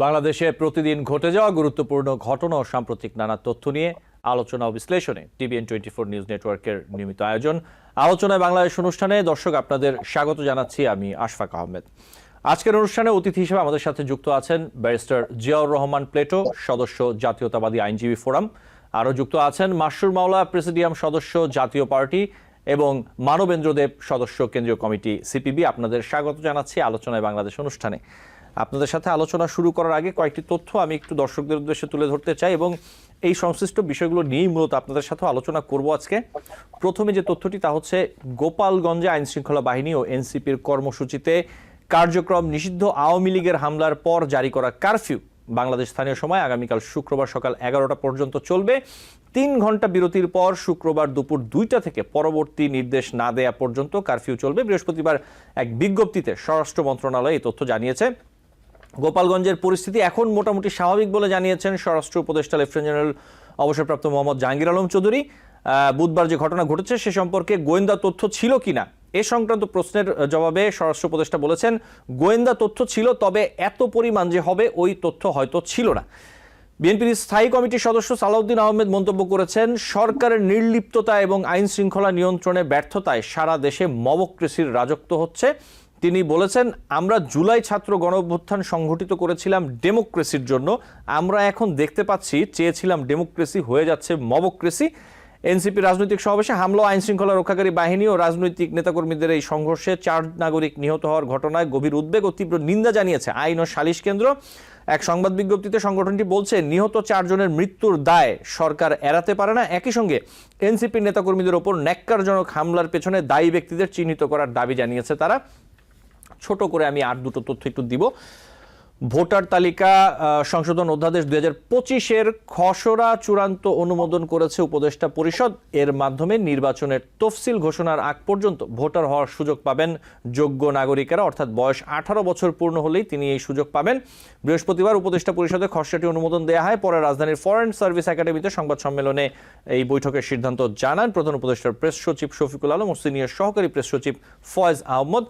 বাংলাদেশে প্রতিদিন ঘটে যাওয়া গুরুত্বপূর্ণ ঘটনা ও সাম্প্রতিক নানা তথ্য নিয়ে আলোচনা ও বিশ্লেষণে TVN24 নিউজ নেটওয়ার্কের নিয়মিত আয়োজন আলোচনায় বাংলাদেশ অনুষ্ঠানে দর্শক আপনাদের স্বাগত জানাচ্ছি। আমি আশফাক আহমেদ। আজকের অনুষ্ঠানে অতিথি হিসেবে আমাদের সাথে যুক্ত আছেন ব্যারিস্টার জিয়াউর রহমান প্লেটো, সদস্য জাতীয়তাবাদী আইনজীবী ফোরাম। আরও যুক্ত আছেন মাসুর মাওলা, প্রেসিডিয়াম সদস্য জাতীয় পার্টি, এবং মানবেন্দ্র দেব, সদস্য কেন্দ্রীয় কমিটি CPB। আপনাদের স্বাগত জানাচ্ছি আলোচনায় বাংলাদেশ অনুষ্ঠানে। আপনাদের সাথে আলোচনা শুরু করার আগে কয়েকটি তথ্য আমি একটু দর্শকদের উদ্দেশ্যে তুলে ধরতে চাই এবং এই সংশ্লিষ্ট বিষয়গুলো নিয়েই মূলত আপনাদের সাথে আলোচনা করব আজকে। প্রথমে যে তথ্যটি তা হচ্ছে গোপালগঞ্জে আইন শৃঙ্খলা বাহিনী ও এনসিপির কর্মসূচিতে কার্যক্রম নিষিদ্ধ আওয়ামী লীগের হামলার পর জারি করা কারফিউ বাংলাদেশ স্থানীয় সময় আগামীকাল শুক্রবার সকাল 11টা পর্যন্ত চলবে। 3 ঘন্টা বিরতির পর শুক্রবার দুপুর 2টা থেকে পরবর্তী নির্দেশ না দেয়া পর্যন্ত কারফিউ চলবে। বৃহস্পতিবার এক বিজ্ঞপ্তিতে স্বরাষ্ট্র মন্ত্রণালয় এই তথ্য জানিয়েছে। গোপালগঞ্জের পরিস্থিতি এখন মোটামুটি স্বাভাবিক বলে জানিয়েছেন স্বরাষ্ট্র উপদেষ্টা লেফটেন্যান্ট জেনারেল অবসরপ্রাপ্ত মোহাম্মদ জাহাঙ্গীর আলম চৌধুরী। বুধবার যে ঘটনা ঘটেছে সে সম্পর্কে গোয়েন্দা তথ্য ছিল কিনা এ সংক্রান্ত প্রশ্নের জবাবে স্বরাষ্ট্র উপদেষ্টা বলেছেন, গোয়েন্দা তথ্য ছিল, তবে এত পরিমাণ যে হবে ওই তথ্য হয়তো ছিল না। বিএনপির স্থায়ী কমিটির সদস্য সালাউদ্দিন আহমেদ মন্তব্য করেছেন, সরকারের নির্লিপ্ততা এবং আইন শৃঙ্খলা নিয়ন্ত্রণে ব্যর্থতায় সারা দেশে মবক্রেসির রাজত্ব হচ্ছে। তিনি বলেছেন, আমরা জুলাই ছাত্র গণঅভ্যুত্থান সংগঠিত করেছিলাম ডেমোক্রেসির জন্য, আমরা এখন দেখতে পাচ্ছি চেয়েছিলাম ডেমোক্রেসি হয়ে যাচ্ছে মবক্রেসি। এনসিপি রাজনৈতিক সমাবেশে হামলা, আইন শৃঙ্খলা রক্ষাকারী বাহিনী ও রাজনৈতিক নেতাকর্মীদের এই সংঘর্ষে 4 নাগরিক নিহত হওয়ার ঘটনায় গভীর উদ্বেগ ও তীব্র নিন্দা জানিয়েছে আইন ও সালিশ কেন্দ্র। এক সংবাদ বিজ্ঞপ্তিতে সংগঠনটি বলছে, নিহত 4 জনের মৃত্যুর দায় সরকার এড়াতে পারে না। একই সঙ্গে এনসিপির নেতাকর্মীদের ওপর ন্যাক্কারজনক হামলার পেছনে দায়ী ব্যক্তিদের চিহ্নিত করার দাবি জানিয়েছে তারা। ছোট করে আমি আর দুটো তথ্য একটু দিব। ভোটার তালিকা সংশোধন অধ্যাদেশ 2025-এর খসড়া চূড়ান্ত অনুমোদন করেছে উপদেষ্টা পরিষদ। এর মাধ্যমে নির্বাচনের তফসিল ঘোষণার আগ পর্যন্ত ভোটার হওয়ার সুযোগ পাবেন যোগ্য নাগরিকেরা, অর্থাৎ বয়স 18 বছর পূর্ণ হলেই তিনি এই সুযোগ পাবেন। বৃহস্পতিবার উপদেষ্টা পরিষদে খসড়াটি অনুমোদন দেওয়া হয়। পরে রাজধানীর ফরেন সার্ভিস একাডেমিতে সংবাদ সম্মেলনে এই বৈঠকের সিদ্ধান্ত জানান প্রধান উপদেষ্টার প্রেস সচিব শফিকুল আলম ও সিনিয়র সহকারী প্রেস সচিব ফয়েজ আহমদ।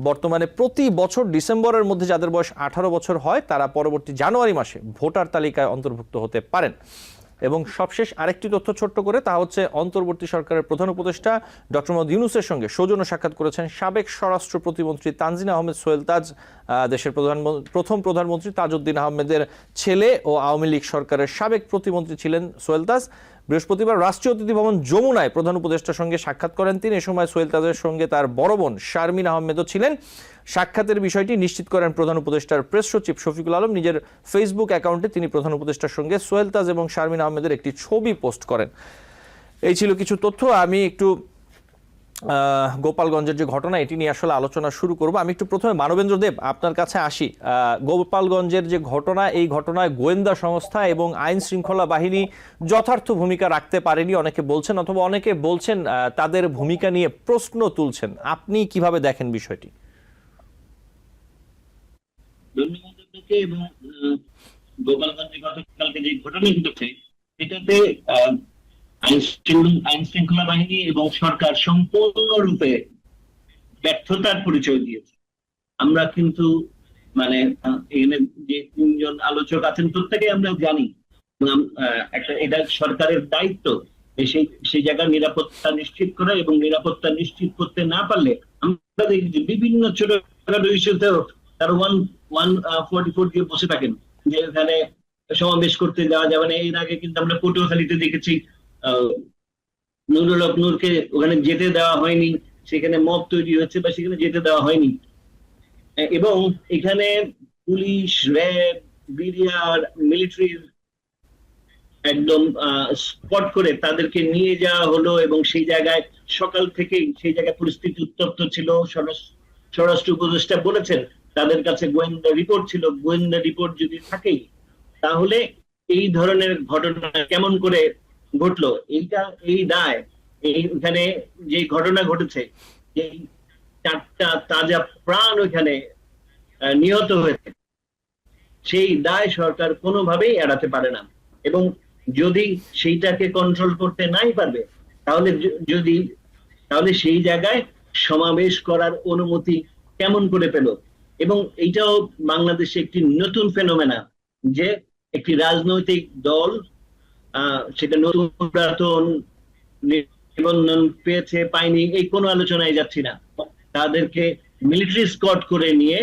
বর্তমানে প্রতি বছর ডিসেম্বরের মধ্যে যাদের বয়স 18 বছর হয় তারা পরবর্তী জানুয়ারি মাসে ভোটার তালিকায় অন্তর্ভুক্ত হতে পারেন। এবং সবশেষ আরেকটি তথ্য ছোট্ট করে, তা হচ্ছে অন্তর্বর্তী সরকারের প্রধান উপদেষ্টা ডক্টর মোহাম্মদ ইউনূসের সঙ্গে সৌজন্য সাক্ষাৎ করেছেন সাবেক স্বরাষ্ট্র প্রতিমন্ত্রী তানজিন আহমেদ সোহেল তাজ। দেশের প্রথম প্রধানমন্ত্রী তাজউদ্দিন আহমেদের ছেলে ও আওয়ামী লীগ সরকারের সাবেক প্রতিমন্ত্রী ছিলেন সোহেল তাজ। বৃহস্পতিবার রাষ্ট্রীয় অতিথি ভবন যমুনায় প্রধান উপদেষ্টার সঙ্গে সাক্ষাৎ করেন তিনি। এ সময় সোহেল তাজের সঙ্গে তার বড় বোন শারমিন আহমেদও ছিলেন। সাক্ষাতের বিষয়টি নিশ্চিত করেন প্রধান উপদেষ্টার প্রেস সচিব শফিকুল আলম। নিজের ফেসবুক অ্যাকাউন্টে তিনি প্রধান উপদেষ্টার সঙ্গে সোহেল তাজ এবং শারমিন আহমেদের একটি ছবি পোস্ট করেন। এই ছিল কিছু তথ্য। আমি একটু গোপালগঞ্জের যে ঘটনা এটি নিয়ে আসলে আলোচনা শুরু করব। আমি একটু প্রথমে মানবেন্দ্র দেব আপনার কাছে আসি। গোপালগঞ্জের যে ঘটনা, এই ঘটনায় গোয়েন্দা সংস্থা এবং আইন শৃঙ্খলা বাহিনী যথার্থ ভূমিকা রাখতে পারেনি অনেকে বলছেন, অথবা অনেকে বলছেন তাদের ভূমিকা নিয়ে প্রশ্ন তুলছেন। আপনি কিভাবে দেখেন বিষয়টি? এবং গোপালগঞ্জে গতকালকে যে ঘটনা ঘটেছে এটাতে আইন শৃঙ্খলা বাহিনী এবং সরকার সম্পূর্ণরূপে ব্যর্থতার পরিচয় দিয়েছে। আমরা কিন্তু মানে এখানে যে 3 জন আলোচক আছেন প্রত্যেকে আমরা জানি এটা সরকারের দায়িত্ব সেই জায়গার নিরাপত্তা নিশ্চিত করা, এবং নিরাপত্তা নিশ্চিত করতে না পারলে আমরা দেখি যে বিভিন্ন ছোটখাটো ইস্যুতেও তারা 144 দিয়ে বসে থাকেন যে এখানে সমাবেশ করতে যাওয়া যাবে না। এর আগে কিন্তু আমরা পটুয়াখালীতে দেখেছি নুরুল হক নূরকে ওখানে যেতে দেওয়া হয়নি, সেখানে মব তৈরি হচ্ছে বা সেখানে যেতে দেওয়া হয়নি। এবং এখানে পুলিশ, র্যাব, বিডিআর, মিলিটারির একদম স্পট করে তাদেরকে নিয়ে যাওয়া হলো, এবং সেই জায়গায় সকাল থেকেই সেই জায়গায় পরিস্থিতি উত্তপ্ত ছিল। স্বরাষ্ট্র উপদেষ্টা বলেছেন তাদের কাছে গোয়েন্দা রিপোর্ট ছিল। গোয়েন্দা রিপোর্ট যদি থাকেই তাহলে এই ধরনের ঘটনা কেমন করে ঘটলো? এই দায় এইখানে যে ঘটনা ঘটেছে, এই 4টা তাজা প্রাণ ওইখানে নিহত হয়েছে, সেই দায় সরকার কোনোভাবেই এড়াতে পারে না। এবং যদি সেইটাকে কন্ট্রোল করতে নাই পারবে তাহলে সেই জায়গায় সমাবেশ করার অনুমতি কেমন করে পেল? এবং এইটাও বাংলাদেশে একটি নতুন ফেনোমেনা যে একটি রাজনৈতিক দল সেটা নতুন পুরাতন নিবন্ধন পেয়েছে পায়নি এই কোনো আলোচনায় যাচ্ছি না, তাদেরকে মিলিটারি স্কট করে নিয়ে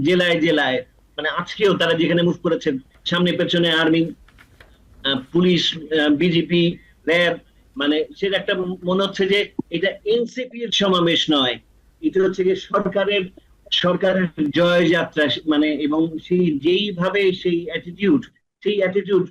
জেলায় জেলায়, মানে আজকেও তারা যেখানে মুভ করেছেন সামনে পেছনে আর্মি, পুলিশ, বিজেপি, র্যাব, মানে সেটা একটা মনে হচ্ছে যে এটা এনসিপির সমাবেশ নয়, এটা হচ্ছে যে সরকারের জয়যাত্রা, মানে এবং সেই যেইভাবে সেই অ্যাটিটিউড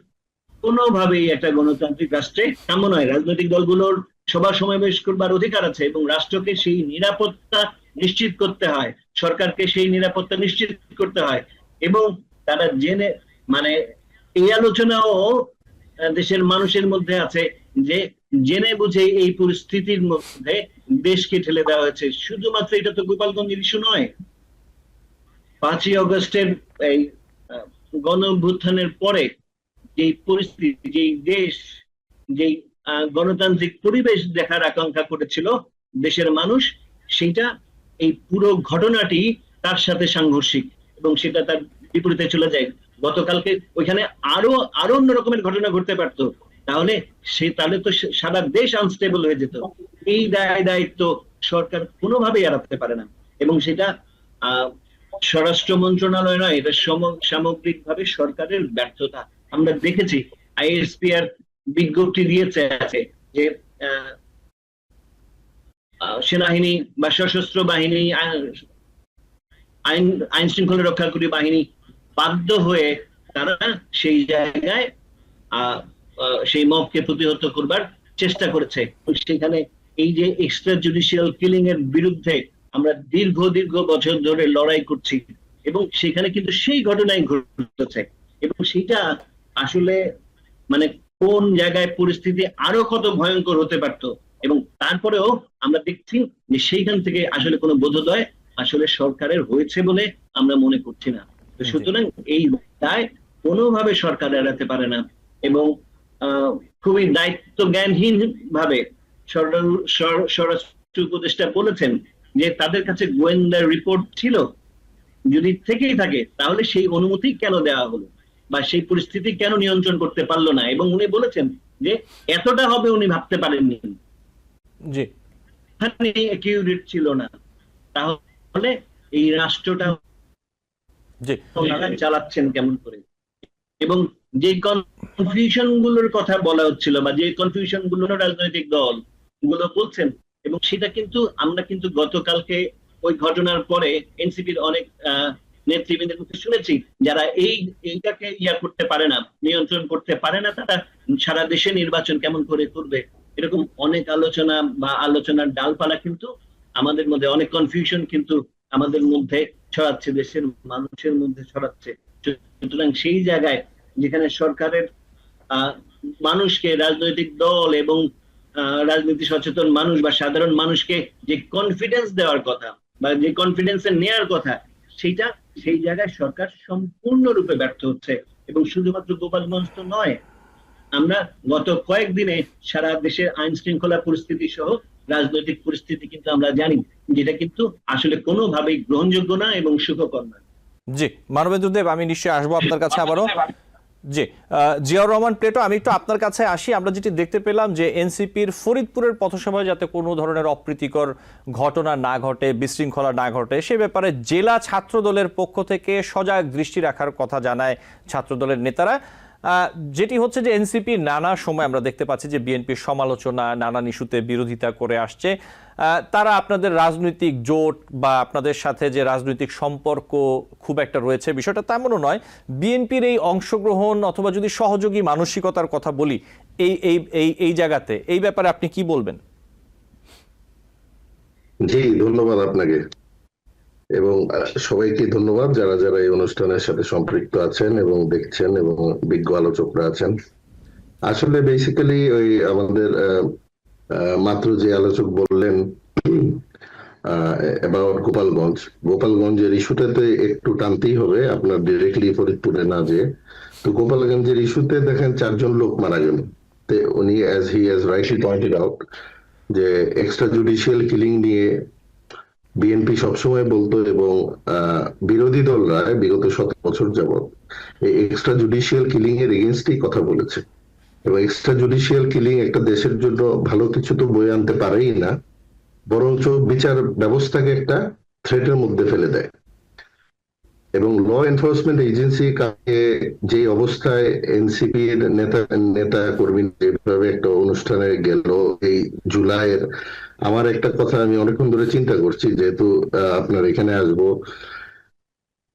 কোনোভাবেই একটা গণতান্ত্রিক রাষ্ট্রে কাম্য নয়। রাজনৈতিক দলগুলোর সভা সমাবেশ করবার অধিকার আছে এবং রাষ্ট্রকে সেই নিরাপত্তা নিশ্চিত করতে হয়, সরকারকে সেই নিরাপত্তা নিশ্চিত করতে হয়। এবং তারা জেনে, মানে এই আলোচনাও দেশের মানুষের মধ্যে আছে যে জেনে বুঝে এই পরিস্থিতির মধ্যে দেশকে ঠেলে দেওয়া হয়েছে। শুধুমাত্র এটা তো গোপালগঞ্জের ইস্যু নয়, 5ই অগস্টের এই গণ অভ্যুত্থানের পরে যেই পরিস্থিতি, যেই দেশ, যেই গণতান্ত্রিক পরিবেশ দেখার আকাঙ্ক্ষা করেছিল দেশের মানুষ, সেটা এই পুরো ঘটনাটি তার সাথে সাংঘর্ষিক এবং সেটা তার বিপরীতে চলে যায়। গতকালকে ওইখানে আরো অন্য রকমের ঘটনা ঘটতে পারতো, তাহলে তো সারা দেশ আনস্টেবল হয়ে যেত। এই দায়িত্ব সরকার কোনোভাবেই এড়াতে পারে না এবং সেটা স্বরাষ্ট্র মন্ত্রণালয় নয়, এটা সামগ্রিকভাবে সরকারের ব্যর্থতা। আমরা দেখেছি আইএসপিআর বিজ্ঞপ্তি দিয়েছে আছে যে সেনাবাহিনী বা সশস্ত্র বাহিনী, আইন শৃঙ্খলা রক্ষাকারী বাহিনী বাধ্য হয়ে তারা সেই জায়গায় সেই মবকে প্রতিহত করবার চেষ্টা করেছে। সেখানে এই যে এক্সট্রা জুডিশিয়াল কিলিং এর বিরুদ্ধে আমরা দীর্ঘ বছর ধরে লড়াই করছি এবং সেখানে কিন্তু সেই ঘটনাই ঘটেছে এবং সেটা আসলে মানে কোন জায়গায় পরিস্থিতি আরো কত ভয়ঙ্কর হতে পারত। এবং তারপরেও আমরা দেখছি যে সেইখান থেকে আসলে কোনো বোধোদয় আসলে সরকারের হয়েছে বলে আমরা মনে করছি না। সুতরাং এই দায় কোনোভাবে সরকার এড়াতে পারে না এবং খুবই দায়িত্ব জ্ঞানহীন ভাবে স্বরাষ্ট্র উপদেষ্টা বলেছেন যে তাদের কাছে গোয়েন্দা রিপোর্ট ছিল, যদি থেকেই থাকে তাহলে সেই অনুমতি কেন দেওয়া হলো বা সেই পরিস্থিতি কেন নিয়ন্ত্রণ করতে পারলো না। এবং উনি বলেছেন যে এতটা হবে উনি ভাবতে পারেননি, জি একিউরেট ছিল না, তাহলে এই রাষ্ট্রটা চালাচ্ছেন কেমন করে। এবং যে কনফিউশন গুলোর কথা বলা হচ্ছিল বা যে কনফিউশন গুলো রাজনৈতিক দল গুলো বলছেন, এবং সেটা কিন্তু আমরা কিন্তু গতকালকে ওই ঘটনার পরে এনসিপির অনেক নেতৃবৃন্দের মুখে শুনেছি যারা এইটাকে করতে পারে না, নিয়ন্ত্রণ করতে পারে না, তারা সারা দেশে নির্বাচন কেমন করে করবে, এরকম অনেক আলোচনা বা আলোচনার ডালপালা কিন্তু আমাদের মধ্যে, অনেক কনফিউশন কিন্তু আমাদের মধ্যে ছড়াচ্ছে, দেশের মানুষের মধ্যে ছড়াচ্ছে। সুতরাং সেই জায়গায় যেখানে সরকারের মানুষকে, রাজনৈতিক দল এবং রাজনীতি সচেতন মানুষ বা সাধারণ মানুষকে যে কনফিডেন্স দেওয়ার কথা বা যে কনফিডেন্স নেওয়ার কথা, সেইটা সেই জায়গায় সরকার সম্পূর্ণরূপে ব্যর্থ হচ্ছে। এবং শুধুমাত্র গোপালগঞ্জ তো নয়, আমরা গত কয়েকদিনে সারা দেশের আইন শৃঙ্খলা পরিস্থিতি সহ রাজনৈতিক পরিস্থিতি কিন্তু আমরা জানি, যেটা কিন্তু আসলে কোনোভাবেই গ্রহণযোগ্য না এবং সুখকর না। জি মানবেন্দ্র দেব, আমি নিশ্চয়ই আসবো আপনার কাছে আবারও। জি জিয়াউর রহমান প্লেটো, আমি একটু আপনার কাছে আসি। আমরা যেটি দেখতে পেলাম যে এনসিপির ফরিদপুরের পথসভায় যাতে কোনো ধরনের অপ্রীতিকর ঘটনা না ঘটে, বিশৃঙ্খলা না ঘটে, সে ব্যাপারে জেলা ছাত্র দলের পক্ষ থেকে সজাগ দৃষ্টি রাখার কথা জানায় ছাত্র দলের নেতারা। যেটি হচ্ছে যে এনসিপি নানা সময় আমরা দেখতে পাচ্ছি যে বিএনপির সমালোচনা, নানান ইস্যুতে বিরোধিতা করে আসছে। তারা আপনাদের রাজনৈতিক জোট বা আপনাদের সাথে যে রাজনৈতিক সম্পর্ক খুব একটা রয়েছে বিষয়টা তেমনও নয়। বিএনপির এই অংশগ্রহণ অথবা যদি সহযোগী মানসিকতার কথা বলি এই জায়গাতে, এই ব্যাপারে আপনি কি বলবেন? জি ধন্যবাদ আপনাকে এবং সবাইকে ধন্যবাদ যারা যারা এই অনুষ্ঠানের সাথে সম্পৃক্ত আছেন এবং দেখছেন এবং বিজ্ঞ আলোচকরা আছেন। আসলে বেসিক্যালি ওই আমাদের মাত্র যে আলোচক বললেন অ্যাবাউট গোপালগঞ্জের ইস্যুটাতে একটু টানতেই হবে, আপনার ডিরেক্টলি ফরিদপুরে না যে। তো গোপালগঞ্জের ইস্যুতে দেখেন 4 জন লোক মারা গেল। উনি he has rightly pointed out যে এক্সট্রা জুডিশিয়াল কিলিং নিয়ে বিএনপি সবসময় বলতো এবং বিরোধী দলরা বিগত 17 বছর যাবত এই এক্সট্রা জুডিশিয়াল কিলিং এর এগেনস্টই কথা বলেছে, এবং এক্সট্রা জুডিশিয়াল কিলিং একটা দেশের জন্য ভালো কিছু তো বয়ে আনতে পারেই না, বরঞ্চ বিচার ব্যবস্থাকে একটা থ্রেটের মধ্যে ফেলে দেয়। এবং ল এনফোর্সমেন্ট এজেন্সি কাকে যে অবস্থায় এনসিপি এর নেতা কর্মী যেভাবে একটা অনুষ্ঠানে গেল এই জুলাইয়ের, আমার একটা কথা আমি অনেকক্ষণ ধরে চিন্তা করছি, যেহেতু আপনার এখানে আসবো,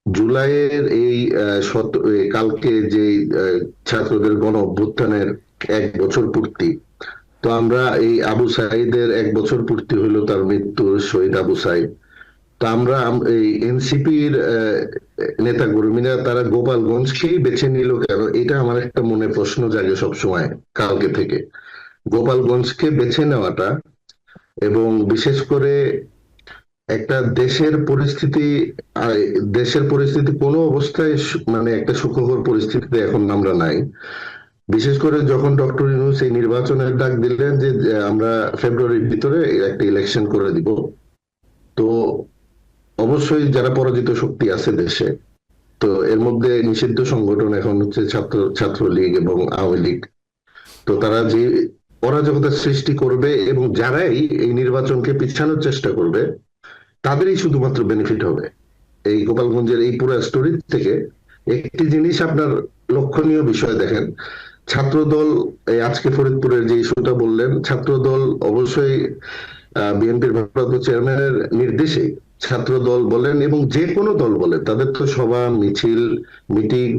জুলাইয়ের এই কালকে যে ছাত্রদের গণ অভ্যুত্থানের 1 বছর পূর্তি, তো আমরা এই আবু সাইদের 1 বছর পূর্তি হইলো তার মৃত্যুর, শহীদ আবু সাইদ। তো আমরা এই এনসিপির নেতা কর্মীরা তারা গোপালগঞ্জকেই বেছে নিল কেন, এটা আমার একটা মনে প্রশ্ন জাগে সবসময় কালকে থেকে। গোপালগঞ্জকে বেছে নেওয়াটা, এবং বিশেষ করে একটা দেশের পরিস্থিতি কোনো অবস্থায় মানে একটা সুখকর পরিস্থিতিতে এখন আমরা নাই। বিশেষ করে যখন ডক্টর ইউনূস এই নির্বাচনের ডাক দিলেন যে আমরা ফেব্রুয়ারির ভিতরে একটা ইলেকশন করে দিব, তো অবশ্যই যারা পরাজিত শক্তি আছে দেশে, তো এর মধ্যে নিষিদ্ধ সংগঠন এখন হচ্ছে ছাত্রলীগ এবং আওয়ামী লীগ, তো তারা যে অরাজকতা সৃষ্টি করবে এবং যারাই এই নির্বাচনকে পিছানোর চেষ্টা করবে তাদেরই শুধুমাত্র বেনিফিট হবে। এই গোপালগঞ্জের এই পুরো স্টোরি থেকে একটি জিনিস আপনার লক্ষণীয় বিষয় দেখেন, ছাত্রদল এই আজকে ফরিদপুরের যে ইস্যুটা বললেন, ছাত্রদল অবশ্যই বিএনপির ভারপ্রাপ্ত চেয়ারম্যানের নির্দেশে ছাত্রদল বলেন এবং যে কোনো দল বলেন, তাদের তো সভা মিছিল মিটিং,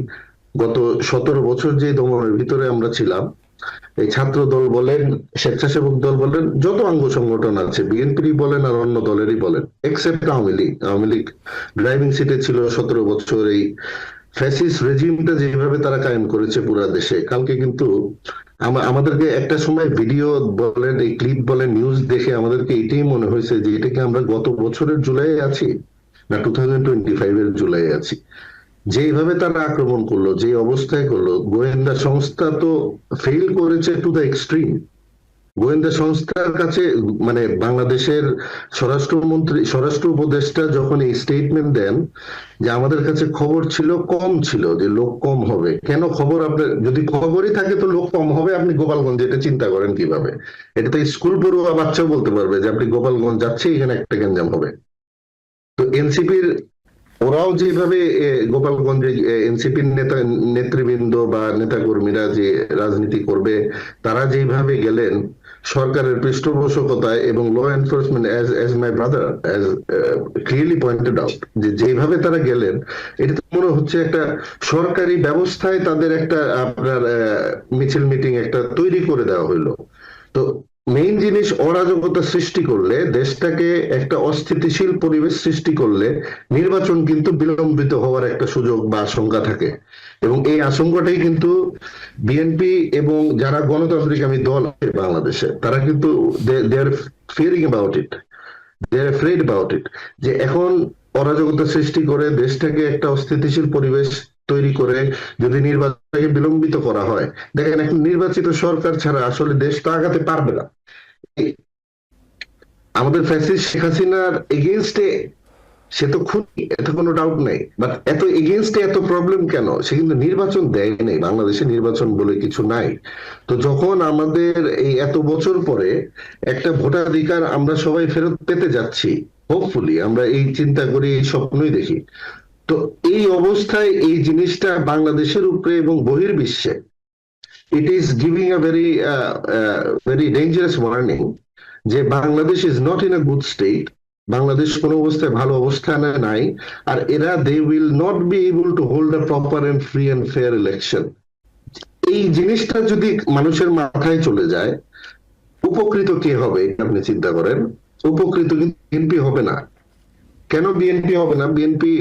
গত 17 বছর যে দমনের ভিতরে আমরা ছিলাম, এই ছাত্র দল বলেন, স্বেচ্ছাসেবক দল বলেন, যত অঙ্গ সংগঠন আছে বিএনপিরই বলেন আর অন্য দলেরই বলেন, এক্সেপ্ট আওয়ামী লীগ ড্রাইভিং সিটে ছিল 17 বছর। এই ফ্যাসিস্ট রেজিমটা যেভাবে তারা কায়েম করেছে পুরা দেশে, কালকে কিন্তু আমাদেরকে একটা সময় ভিডিও বলেন, এই ক্লিপ বলেন, নিউজ দেখে আমাদেরকে এটাই মনে হয়েছে যে এটাকে আমরা গত বছরের জুলাইয়ে আছি না 2025 এর জুলাইয়ে আছি। যেভাবে তারা আক্রমণ করলো, যে অবস্থায় করলো, গোয়েন্দা সংস্থা তো ফেল করেছে টু দ্য এক্সট্রিম। গোয়েন্দা সংস্থার কাছে মানে বাংলাদেশের স্বরাষ্ট্র উপদেষ্টা যখন এই স্টেটমেন্ট দেন যে আমাদের কাছে খবর ছিল, কম ছিল, যে লোক কম হবে, কেন খবর আপনার যদি খবরই থাকে তো লোক কম হবে, আপনি গোপালগঞ্জ এটা চিন্তা করেন কিভাবে? এটা তো স্কুল পড়ুয়া বাচ্চাও বলতে পারবে যে আপনি গোপালগঞ্জ যাচ্ছে এখানে একটা গ্যাঞ্জাম হবে। তো এনসিপির ওরাও যেভাবে গোপালগঞ্জে এনসিপির নেতৃবৃন্দ বা নেতাকর্মীরা যে রাজনীতি করবে, তারা যেভাবে গেলেন সরকারের পৃষ্ঠপোষকতায়, এবং law enforcement as my brother as clearly pointed out, যে যেভাবে তারা গেলেন, এটা তো মনে হচ্ছে একটা সরকারি ব্যবস্থায় তাদের একটা আপনার মিছিল মিটিং একটা তৈরি করে দেওয়া হইলো। তো মেইন জিনিস, অরাজকতা সৃষ্টি করলে, দেশটাকে একটা অস্থিতিশীল পরিবেশ সৃষ্টি করলে নির্বাচন কিন্তু বিলম্বিত হওয়ার একটা সুযোগ বা আশঙ্কা থাকে, এবং এই আশঙ্কাটাই কিন্তু বিএনপি এবং যারা গণতান্ত্রিক আমি দল আছে বাংলাদেশে, তারা কিন্তু they are fearing about it, they are afraid about it, যে এখন অরাজকতা সৃষ্টি করে দেশটাকে একটা অস্থিতিশীল পরিবেশ তৈরি করে যদি নির্বাচনকে বিলম্বিত করা হয়, দেখেন এখন নির্বাচিত সরকার ছাড়া আসলে দেশ তো আগাতে পারবে না। আমাদের ফ্যাসিস্ট শেখ হাসিনার এগেইনস্টে সে তো খুনি, এত কোনো ডাউট নেই, বাট এত এগেইনস্টে এত প্রবলেম কেন? সে কিন্তু নির্বাচন দেয় নাই, বাংলাদেশে নির্বাচন বলে কিছু নাই। তো যখন আমাদের এই এত বছর পরে একটা ভোটাধিকার আমরা সবাই ফেরত পেতে যাচ্ছি, হোপফুলি আমরা এই চিন্তা করি, এই স্বপ্নই দেখি, তো এই অবস্থায় এই জিনিসটা বাংলাদেশের উপরে এবং বহির্বিশ্বে it is giving a very dangerous warning যে Bangladesh is not in a good state, Bangladesh কোনো অবস্থায় ভালো অবস্থানে নাই, আর এরা they will not be able to hold a proper and free and fair election. এই জিনিসটা যদি মানুষের মাথায় চলে যায়, উপকৃত কে হবে আপনি চিন্তা করেন? উপকৃত কিন্তু বিএনপি হবে না। কেন বিএনপি হবে না? বিএনপি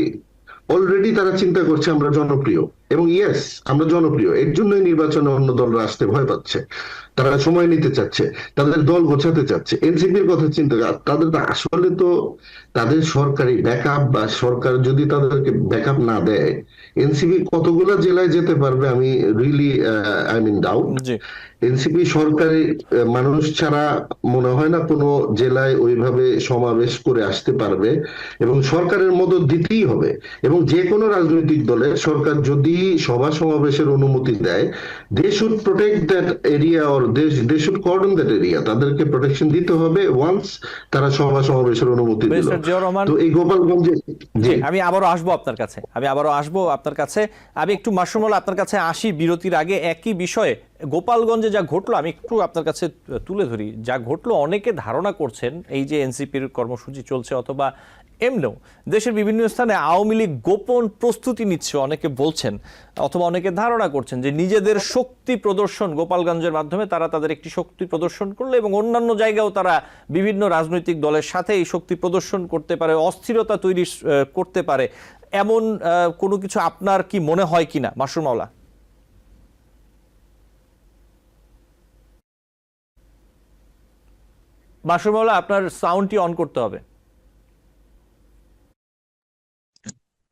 অলরেডি তারা চিন্তা করছে আমরা জনপ্রিয়, এবং ইয়েস আমরা জনপ্রিয়, এর জন্যই নির্বাচনে অন্য দলরা আসতে ভয় পাচ্ছে, তারা সময় নিতে চাচ্ছে, তাদের দল গোছাতে চাচ্ছে। এনসিপির কথা চিন্তা, তাদের আসলে তো তাদের সরকারি ব্যাকআপ বা সরকার যদি তাদেরকে ব্যাকআপ না দেয়, এনসিপি কতগুলো জেলায় যেতে পারবে আমি really I mean doubt. NCP সরকারি মানুষ ছাড়া মনে হয় না কোনো জেলায় ওইভাবে সমাবেশ করে আসতে পারবে, এবং সরকারের মদত দিতেই হবে। এবং যে কোনো রাজনৈতিক দলে সরকার যদি সভা সমাবেশের অনুমতি দেয়, they should protect that area, or they should cordon that area. তাদেরকে প্রোটেকশন দিতে হবে ওয়ান্স তারা সভা সমাবেশের অনুমতি দিল। ব্যারিস্টার জিয়াউর রহমান, তো এই গোপালগঞ্জে জি, আমি আবারও আসবো আপনার কাছে। আমি একটু মাসুমুল আপনার কাছে আসি বিরতির আগে। একই বিষয়ে গোপালগঞ্জে যা ঘটলো আমি একটু আপনার কাছে তুলে ধরি। যা ঘটলো, অনেকে ধারণা করছেন এই যে এনসিপির কর্মসূচি চলছে অথবা এমনিও দেশের বিভিন্ন স্থানে আওয়ামী লীগ গোপন প্রস্তুতি নিচ্ছে অনেকে বলছেন, অথবা অনেকে ধারণা করছেন যে নিজেদের শক্তি প্রদর্শন গোপালগঞ্জের মাধ্যমে তারা তাদের একটি শক্তি প্রদর্শন করলে এবং অন্যান্য জায়গাও তারা বিভিন্ন রাজনৈতিক দলের সাথে এই শক্তি প্রদর্শন করতে পারে, অস্থিরতা তৈরি করতে পারে, এমন কোনো কিছু আপনার কি মনে হয় কিনা মাসুর মাওলা? মাসুর মাওলা, আপনার সাউন্ডটি অন করতে হবে।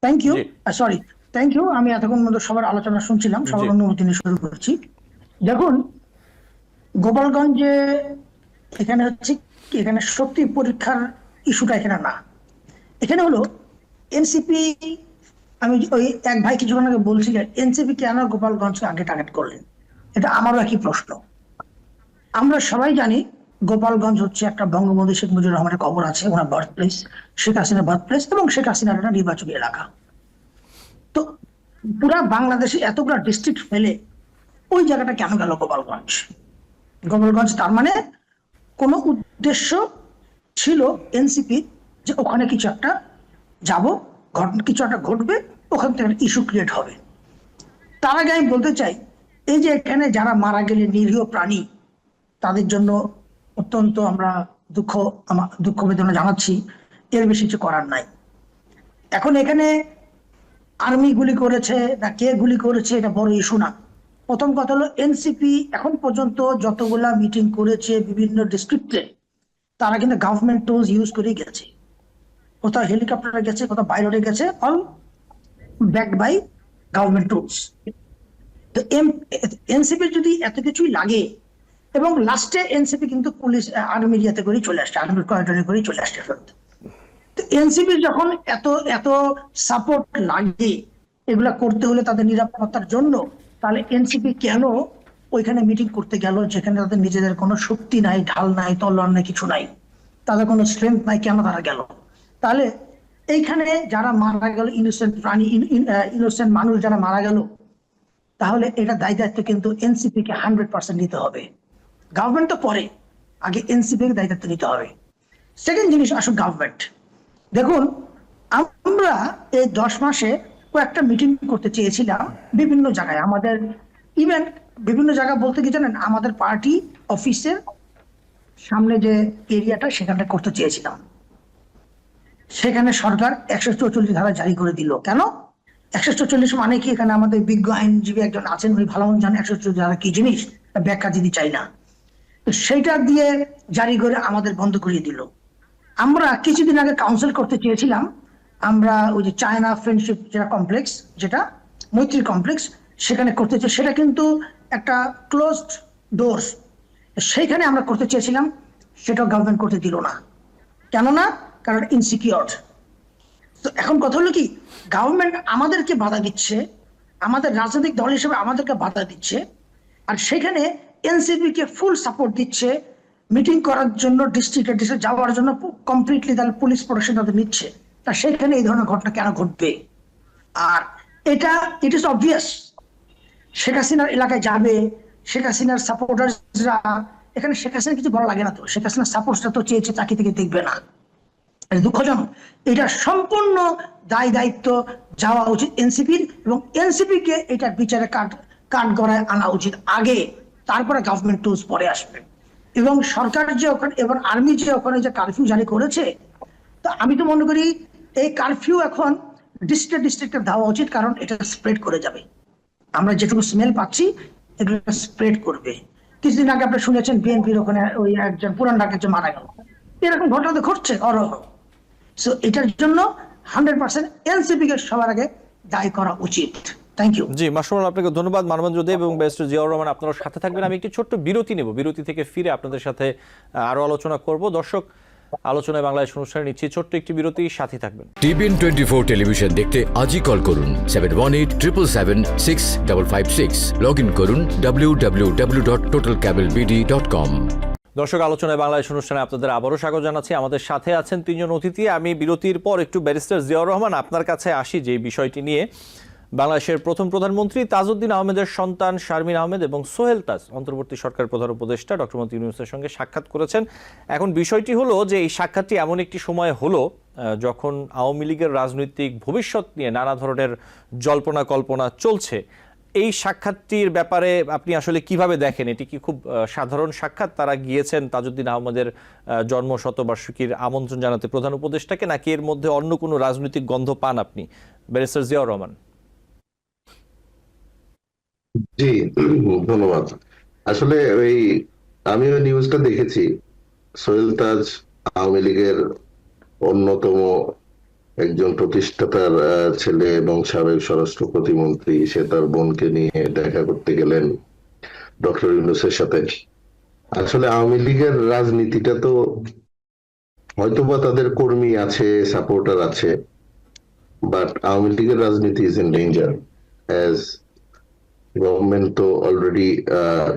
Thank you. আমি এতক্ষণ মধ্যে সবার আলোচনা শুনছিলাম, সবার জি। অনুমতি নিয়ে শুরু করছি। দেখুন, গোপালগঞ্জে এখানে হচ্ছে এখানে শক্তি পরীক্ষার ইস্যুটা এখানে না, এখানে হলো এনসিপি। আমি ওই এক ভাই কিছুক্ষণ আগে বলছিলেন এনসিপি কেন গোপালগঞ্জকে আগে টার্গেট করলেন, এটা আমারও একই প্রশ্ন। আমরা সবাই জানি গোপালগঞ্জ হচ্ছে একটা বঙ্গবন্ধু শেখ মুজিবুর রহমানের কবর আছে, ওনার বার্থ প্লেস, শেখ হাসিনার বার্থ প্লেস, এবং শেখ হাসিনার একটা নির্বাচনী এলাকা। তো পুরা বাংলাদেশে এতগুলো ডিস্ট্রিক্ট ফেলে ওই জায়গাটা কেন গেল গোপালগঞ্জ? তার মানে কোনো উদ্দেশ্য ছিল এনসিপি যে ওখানে কিছু একটা যাব, কিছু একটা ঘটবে, ওখান থেকে ইস্যু ক্রিয়েট হবে। তার আগে আমি বলতে চাই, এই যে এখানে যারা মারা গেলে নিরীহ প্রাণী, তাদের জন্য অত্যন্ত আমরা দুঃখ বেদনা জানাচ্ছি। এর বেশি কিছু করার নাই। এখন এখানে আর্মি গুলি করেছে না কে গুলি করেছে এটা বড় ইস্যু না। প্রথম কথা হলো এনসিপি এখন পর্যন্ত যতগুলা মিটিং করেছে বিভিন্ন ডিস্ট্রিক্টে, তারা কিন্তু গভর্নমেন্ট টুলস ইউজ করে গেছে। কোথাও হেলিকপ্টারে গেছে, কোথাও বাই রোডে গেছে, all backed by government tools. তো এনসিপি যদি এত কিছুই লাগে, এবং লাস্টে এনসিপি কিন্তু পুলিশ আর্মি ইয়েতে করে চলে আসছে, আর্মির করিডোরে করে চলে আসছে। তো এনসিপি যখন এত সাপোর্ট লাগে এগুলা করতে হলে তাদের নিরাপত্তার জন্য, তাহলে এনসিপি কেন ওইখানে মিটিং করতে গেল যেখানে তাদের নিজেদের কোনো শক্তি নাই, ঢাল নাই, তলোয়ার নাই, কিছু নাই, তাদের কোনো স্ট্রেংথ নাই, কেন তারা গেল? তাহলে এইখানে যারা মারা গেল, ইনোসেন্ট প্রাণী, ইনোসেন্ট মানুষ যারা মারা গেল, তাহলে এটা দায়িত্ব কিন্তু এনসিপি কে 100% নিতে হবে। গভর্নমেন্ট তো পরে, আগে এনসিপি কে দায়িত্ব নিতে হবে। সেকেন্ড জিনিস আসুন গভর্নমেন্ট। দেখুন, আমরা এই 10 মাসে কয়েকটা মিটিং করতে চেয়েছিলাম বিভিন্ন জায়গায়, আমাদের ইভেন বিভিন্ন জায়গা বলতে কি জানেন, আমাদের পার্টি অফিসের সামনে যে এরিয়াটা সেখানটা করতে চেয়েছিলাম। সেখানে সরকার 144 ধারা জারি করে দিল। কেন 144 মানে কি? এখানে আমাদের বিজ্ঞ আইনজীবী একজন আছেন, উনি ভালো জানেন 144 ধারা কি জিনিস, ব্যাখ্যা দিতে চাই না। তো সেইটা দিয়ে জারি করে আমাদের বন্ধ করিয়ে দিল। আমরা কিছুদিন আগে কাউন্সিল করতে চেয়েছিলাম, আমরা ওই যে চায়না ফ্রেন্ডশিপ যেটা কমপ্লেক্স, যেটা মৈত্রী কমপ্লেক্স, সেখানে করতে চাই, সেটা কিন্তু একটা ক্লোজড ডোরস, সেইখানে আমরা করতে চেয়েছিলাম, সেটাও গভর্নমেন্ট করতে দিল না। কেন না? কারণ ইনসিকিউর। তো এখন কথা হলো কি, গভর্নমেন্ট আমাদেরকে বাধা দিচ্ছে, আমাদের রাজনৈতিক দল হিসেবে আমাদেরকে বাধা দিচ্ছে, আর সেখানে এনসিপি কে ফুল সাপোর্ট দিচ্ছে মিটিং করার জন্য, ডিস্ট্রিক্টে যাওয়ার জন্য কমপ্লিটলি তাহলে পুলিশ প্রোটেকশন তাদের নিচ্ছে। তা সেখানে এই ধরনের ঘটনা কেন ঘটবে? আর এটা ইট ইজ অবভিয়াস, শেখ হাসিনার এলাকায় যাবে, শেখ হাসিনার সাপোর্টাররা, এখানে শেখ হাসিনা কিছু বলা লাগে না তো, শেখ হাসিনার সাপোর্টটা তো চেয়েছে চাকরি থেকে দেখবে না, দুঃখজনক। এটা সম্পূর্ণ দায়িত্ব যাওয়া উচিত এনসিপির, এবং এনসিপি কে এটা বিচারে কাঠ গড়ায় আনা উচিত আগে, তারপরে গভর্নমেন্ট টুলস পরে আসবে। এবং সরকার যে ওখানে, এবার আর্মি যে ওখানে যে কারফিউ জারি করেছে, তো আমি তো মনে করি এই কারফিউ এখন ডিস্ট্রিক্টে দেওয়া উচিত, কারণ এটা স্প্রেড করে যাবে। আমরা যেটুকু স্মেল পাচ্ছি এগুলো স্প্রেড করবে। কিছুদিন আগে আপনি শুনেছেন বিএনপির ওখানে ওই একজন পুরান ঢাকার যে মারা গেল, এরকম ঘটনা তো ঘটছে অরহ। সো এটার জন্য 100% এনসিপি কে সবার আগে দায়ী করা উচিত। Thank you. জি মাসুমুল, আপনাকে ধন্যবাদ। মানবেন্দ্র দেব এবং ব্যারিস্টার জিয়াউর রহমান আপনারা সাথে থাকবেন। আমি একটি ছোট্ট বিরতি নেব, বিরতি থেকে ফিরে আপনাদের সাথে আরো আলোচনা করব। দর্শক, আলোচনায় বাংলাদেশ অনুষ্ঠানে নিচ্ছি ছোট্ট একটি বিরতি, সাথে থাকবেন। TBN 24 টেলিভিশন দেখতে আজই কল করুন 7187776556। লগ ইন করুন www.totalcablebd.com। দর্শক, আলোচনায় বাংলাদেশ অনুষ্ঠানে আপনাদের আবারও স্বাগত জানাচ্ছি। আমাদের সাথে আছেন তিনজন অতিথি। আমি বিরতির পর একটু ব্যারিস্টার জিয়াউর রহমান আপনার কাছে আসি যে বিষয়টি নিয়ে। বাংলাদেশের প্রথম প্রধানমন্ত্রী তাজউদ্দিন আহমেদের সন্তান শারমিন আহমেদ এবং সোহেল তাজ অন্তর্বর্তী সরকার প্রধান উপদেষ্টা ডক্টর মোহাম্মদ ইউনূসের সঙ্গে সাক্ষাৎ করেছেন। এখন বিষয়টি হলো যে এই সাক্ষাৎটি এমন একটি সময় হলো যখন আওয়ামী লীগের রাজনৈতিক ভবিষ্যৎ নিয়ে নানা ধরনের জল্পনা কল্পনা চলছে। এই সাক্ষাৎটির ব্যাপারে আপনি আসলে কিভাবে দেখেন? এটি কি খুব সাধারণ সাক্ষাৎ? তারা গিয়েছেন তাজউদ্দিন আহমেদের জন্ম শতবার্ষিকীর আমন্ত্রণ জানাতে প্রধান উপদেষ্টাকে, নাকি এর মধ্যে অন্য কোনো রাজনৈতিক গন্ধ পান আপনি? ব্যারিস্টার জিয়াউর রহমান। জি, ধন্যবাদ। আসলে আমি ওই নিউজটা দেখেছি। সোহেল তাজ আওয়ামী লীগের অন্যতম একজন প্রতিষ্ঠাতার ছেলে এবং সাবেক স্বরাষ্ট্র প্রতিমন্ত্রী। সে তার বোনকে নিয়ে দেখা করতে গেলেন ডক্টর ইউনূসের সাথে। আসলে আওয়ামী লীগের রাজনীতিটা তো হয়তোবা তাদের কর্মী আছে, সাপোর্টার আছে, বাট আওয়ামী লীগের রাজনীতি is in danger. As government তো অলরেডি